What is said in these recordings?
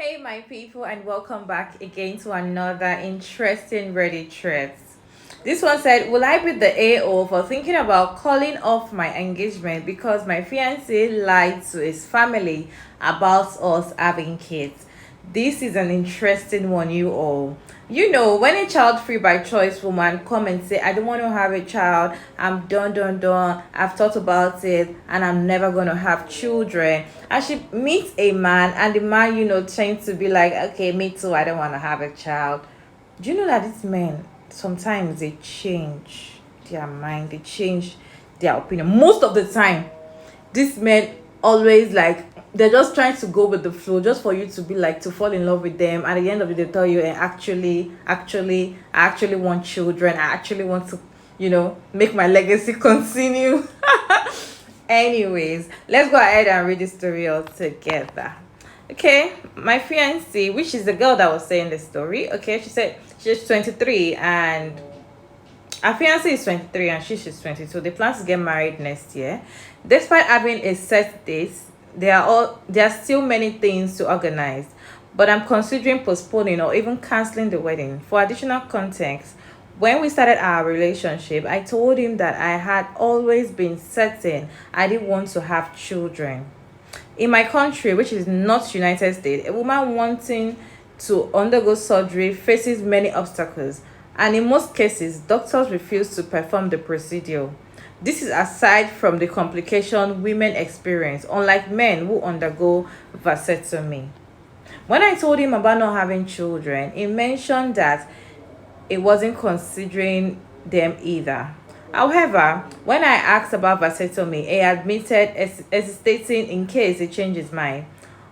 Hey, my people, and welcome back again to another interesting Reddit threads. This one said, will I be the AO for thinking about calling off my engagement because my fiance lied to his family about us having kids? This is an interesting one, you all. You know, when a child free by choice woman come and say, I don't want to have a child, I'm done, I've thought about it, and I'm never gonna have children. And she meets a man, and the man, tends to be like, okay, me too, I don't want to have a child. Do you know that these men sometimes they change their mind, they change their opinion? Most of the time, these men always like they're just trying to go with the flow just for you to be like to fall in love with them. At the end of it, they tell you, I actually want children. I actually want to, make my legacy continue. Anyways, let's go ahead and read the story all together. Okay, my fiancée, which is the girl that was saying the story, okay, she said she's 23 and her fiancé is 23 and she's 22. They plan to get married next year. Despite having a set date, there are still many things to organize. But I'm considering postponing or even canceling the wedding. For additional context, when we started our relationship, I told him that I had always been certain I didn't want to have children. In my country, which is not United States, a woman wanting to undergo surgery faces many obstacles, and in most cases, doctors refuse to perform the procedure. This is aside from the complication women experience, unlike men who undergo vasectomy. When I told him about not having children, he mentioned that it wasn't considering them either. However, when I asked about vasectomy, he admitted hesitating in case he changed his mind.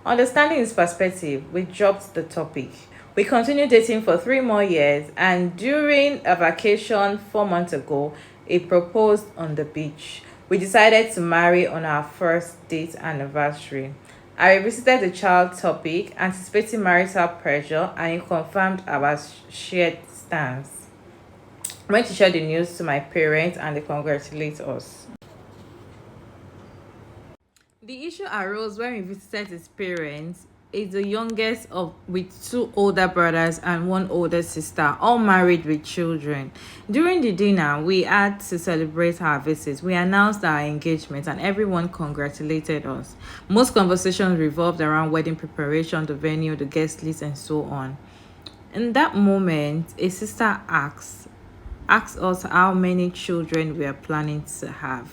Understanding his perspective, we dropped the topic. We continued dating for 3 more years, and during a vacation 4 months ago, he proposed on the beach. We decided to marry on our first date anniversary. I revisited the child topic, anticipating marital pressure, and he confirmed our shared stance. I went to share the news to my parents, and they congratulate us. The issue arose when we visited his parents. He's the youngest of with two older brothers and one older sister, all married with children. During the dinner, we had to celebrate our visit. We announced our engagement and everyone congratulated us. Most conversations revolved around wedding preparation, the venue, the guest list, and so on. In that moment, a sister asked us how many children we are planning to have.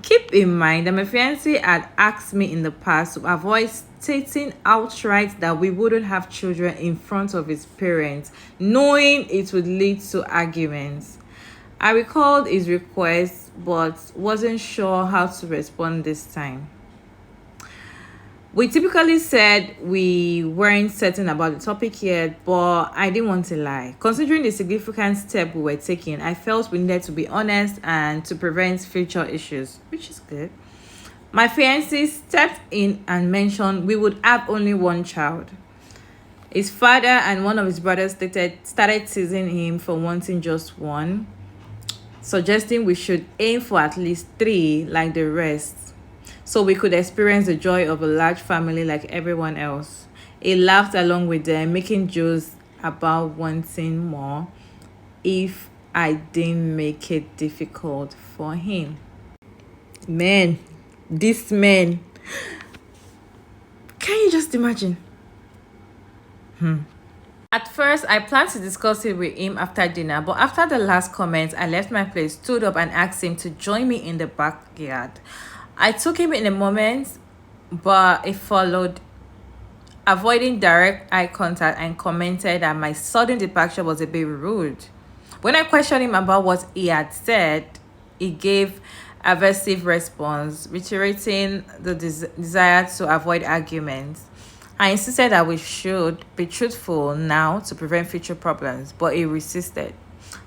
Keep in mind that my fiancé had asked me in the past to avoid stating outright that we wouldn't have children in front of his parents, knowing it would lead to arguments. I recalled his request but wasn't sure how to respond this time. We typically said we weren't certain about the topic yet, but I didn't want to lie. Considering the significant step we were taking, I felt we needed to be honest and to prevent future issues, which is good. My fiancé stepped in and mentioned we would have only one child. His father and one of his brothers started teasing him for wanting just one, suggesting we should aim for at least three like the rest so we could experience the joy of a large family like everyone else. He laughed along with them, making jokes about wanting more if I didn't make it difficult for him. Man, this man. Can you just imagine? At first, I planned to discuss it with him after dinner, but after the last comment, I left my place, stood up, and asked him to join me in the backyard. I took him in a moment, but it followed, avoiding direct eye contact, and commented that my sudden departure was a bit rude. When I questioned him about what he had said, he gave aversive response, reiterating the desire to avoid arguments. I insisted that we should be truthful now to prevent future problems, but he resisted.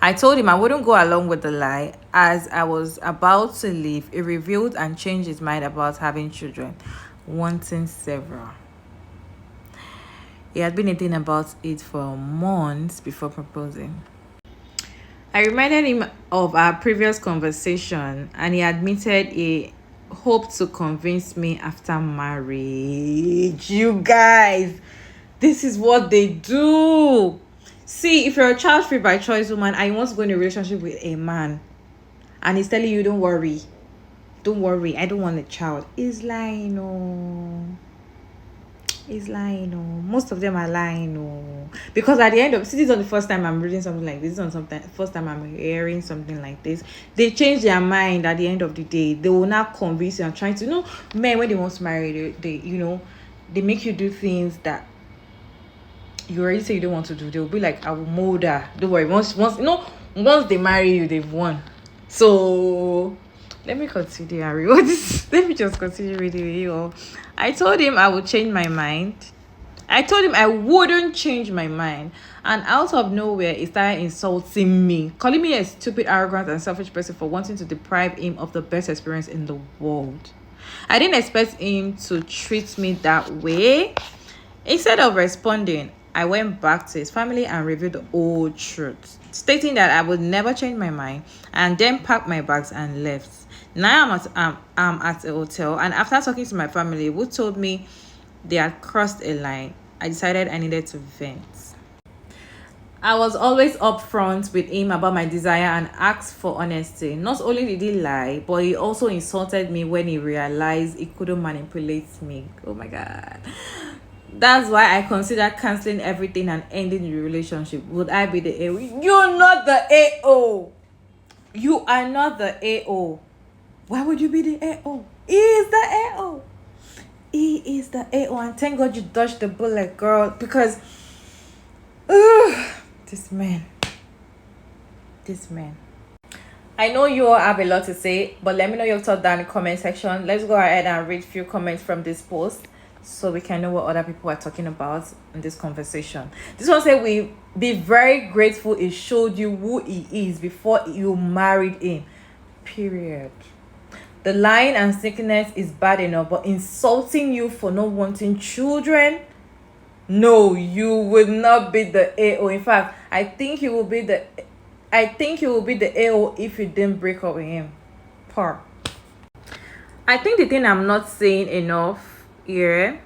I told him I wouldn't go along with the lie. As I was about to leave, he revealed and changed his mind about having children, wanting several. He had been thinking about it for months before proposing. I reminded him of our previous conversation, and he admitted he hoped to convince me after marriage. You guys, This is what they do. See, if you're a child free by choice woman and you want to go in a relationship with a man and he's telling you, don't worry, I don't want a child. He's lying, oh. He's lying, oh. Most of them are lying, oh. Because at the end of, see, this is not the first time I'm reading something like this. This is not something first time I'm hearing something like this. They change their mind at the end of the day. They will not convince you and trying to, men when they want to marry, they they make you do things that you already say you don't want to do. They'll be like, I will mold her. Don't worry. Once they marry you, they've won. So let me continue and read this. Let me just continue reading with you all. I told him I would change my mind. I told him I wouldn't change my mind. And out of nowhere, he started insulting me, calling me a stupid, arrogant, and selfish person for wanting to deprive him of the best experience in the world. I didn't expect him to treat me that way. Instead of responding, I went back to his family and revealed the whole truth, stating that I would never change my mind, and then packed my bags and left. Now I'm at a hotel, and after talking to my family, who told me they had crossed a line, I decided I needed to vent. I was always upfront with him about my desire and asked for honesty. Not only did he lie, but he also insulted me when he realized he couldn't manipulate me. Oh my god. That's why I consider canceling everything and ending the relationship. Would I be the AO? You're not the AO. You are not the AO. Why would you be the AO? He is the AO. He is the AO. And thank God you dodged the bullet, girl. Because, this man. I know you all have a lot to say, but let me know your thoughts down in the comment section. Let's go ahead and read a few comments from this post so we can know what other people are talking about in this conversation. This one said, we be very grateful he showed you who he is before you married him. Period. The lying and sickness is bad enough, but insulting you for not wanting children, no, you would not be the AO. In fact, I think you will be the AO if you didn't break up with him. Par. I think the thing I'm not saying enough here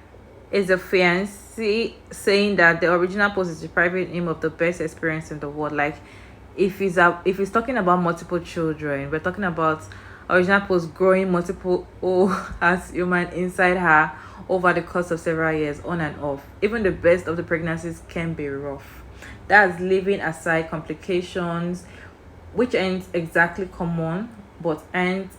is the fiancé saying that the original post is depriving him of the best experience in the world. Like, if he's talking about multiple children, we're talking about original post growing multiple as human inside her over the course of several years, on and off. Even the best of the pregnancies can be rough. That's leaving aside complications, which ain't exactly common, but ain't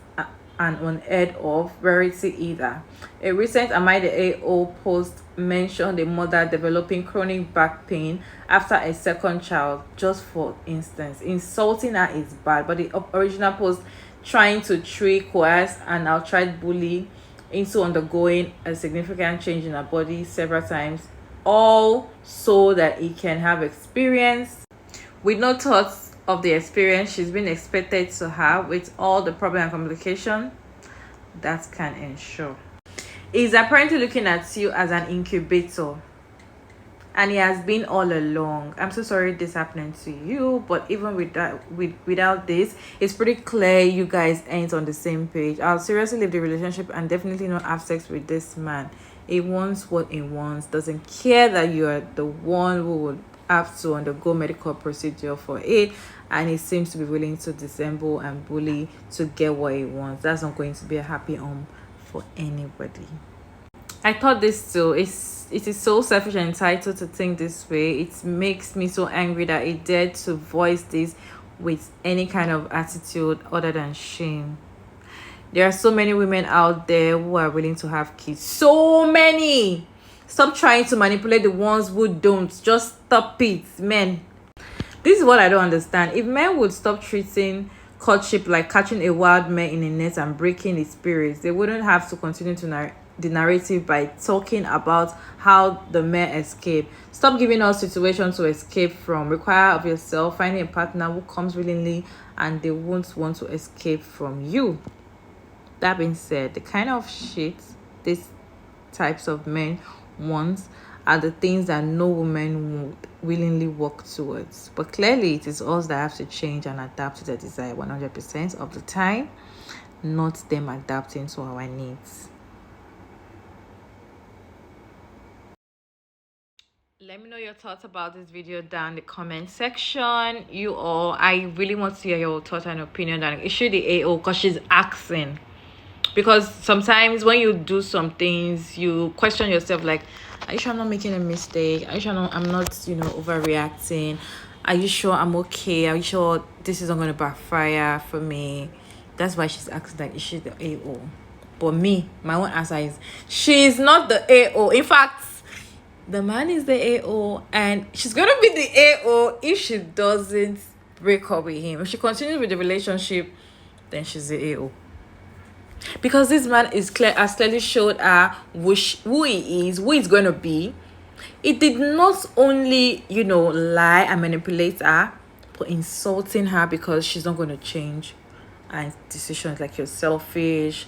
an unheard of rarity either. A recent Am I the AO post mentioned a mother developing chronic back pain after a second child. Just for instance, insulting her is bad, but the original post trying to trick, coerce, and outright bully into undergoing a significant change in her body several times, all so that he can have experience with no thoughts of the experience she's been expected to have, with all the problem and complication that can ensure. He's apparently looking at you as an incubator, and he has been all along. I'm so sorry this happening to you, but even without this, it's pretty clear you guys ain't on the same page. I'll seriously leave the relationship and definitely not have sex with this man. He wants what he wants, doesn't care that you are the one who would have to undergo medical procedure for it, and he seems to be willing to dissemble and bully to get what he wants. That's not going to be a happy home for anybody. I thought this too. It is so selfish and entitled to think this way. It makes me so angry that he dared to voice this with any kind of attitude other than shame. There are so many women out there who are willing to have kids. So many. Stop trying to manipulate the ones who don't. Just stop it, men. This is what I don't understand. If men would stop treating courtship like catching a wild man in a net and breaking its spirits, they wouldn't have to continue to the narrative by talking about how the men escape. Stop giving us situations to escape from. Require of yourself finding a partner who comes willingly and they won't want to escape from you. That being said, the kind of shit these types of men want are the things that no woman would willingly work towards. But clearly, it is us that have to change and adapt to their desire 100% of the time, not them adapting to our needs. Let me know your thoughts about this video down in the comment section. You all, I really want to hear your thoughts and opinion on it. Issue the AO because she's asking. Because sometimes when you do some things, you question yourself like, are you sure I'm not making a mistake? Are you sure I'm not, overreacting? Are you sure I'm okay? Are you sure this isn't going to backfire for me? That's why she's asking like, is she the AO? But me, my own answer is, she's not the AO. In fact, the man is the AO, and she's going to be the AO if she doesn't break up with him. If she continues with the relationship, then she's the AO. Because this man has clearly showed her who he is, who he's going to be. It did not only, lie and manipulate her, but insulting her because she's not going to change. And decisions like, you're selfish,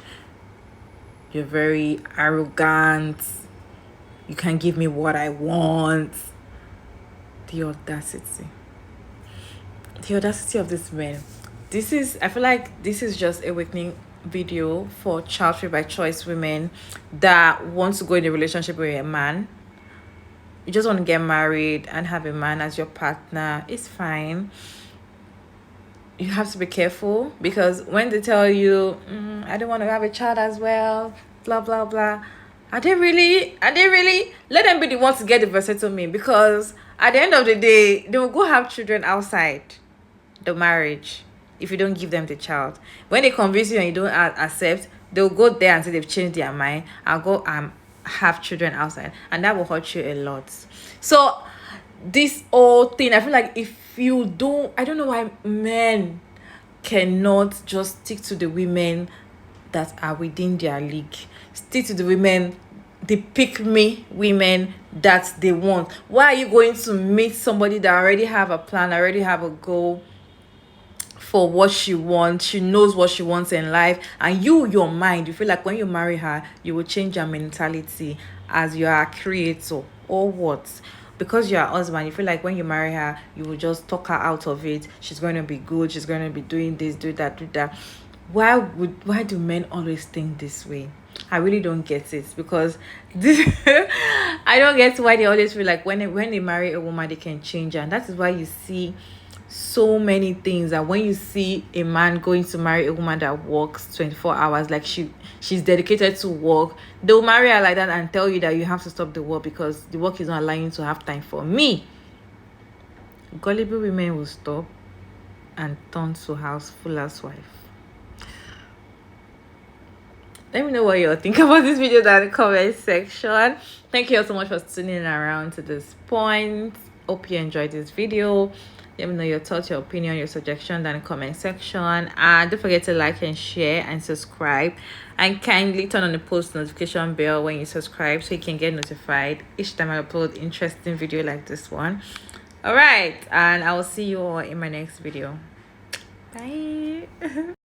you're very arrogant, you can't give me what I want. The audacity. The audacity of this man. I feel like this is just a awakening video for child-free by choice women that want to go in a relationship with a man. You just want to get married and have a man as your partner. It's fine. You have to be careful, because when they tell you, I don't want to have a child as well, blah blah blah, are they really let them be the ones to get the vasectomy, because at the end of the day they will go have children outside the marriage if you don't give them the child. When they convince you and you don't accept, they'll go there until they've changed their mind and go have children outside, and that will hurt you a lot. So this whole thing, I feel like if you don't, I don't know why men cannot just stick to the women that are within their league, stick to the women, the pick me women that they want. Why are you going to meet somebody that already have a plan, already have a goal for what she wants? She knows what she wants in life, and your mind, you feel like when you marry her, you will change your mentality as you are a creator, or what? Because you're a husband, you feel like when you marry her, you will just talk her out of it. She's going to be good, she's going to be doing this, do that. Why do men always think this way? I really don't get it, because I don't get why they always feel like when they marry a woman, they can change her. And that is why you see so many things that when you see a man going to marry a woman that works 24 hours, like she's dedicated to work, they'll marry her like that and tell you that you have to stop the work because the work is not allowing you to have time for me. Gullible women will stop and turn to full housewife. Let me know what you all think about this video down in the comment section. Thank you all so much for tuning around to this point. Hope you enjoyed this video. Let me know your thoughts, your opinion, your suggestion down in the comment section. And don't forget to like and share and subscribe. And kindly turn on the post notification bell when you subscribe, so you can get notified each time I upload interesting video like this one. Alright, and I will see you all in my next video. Bye.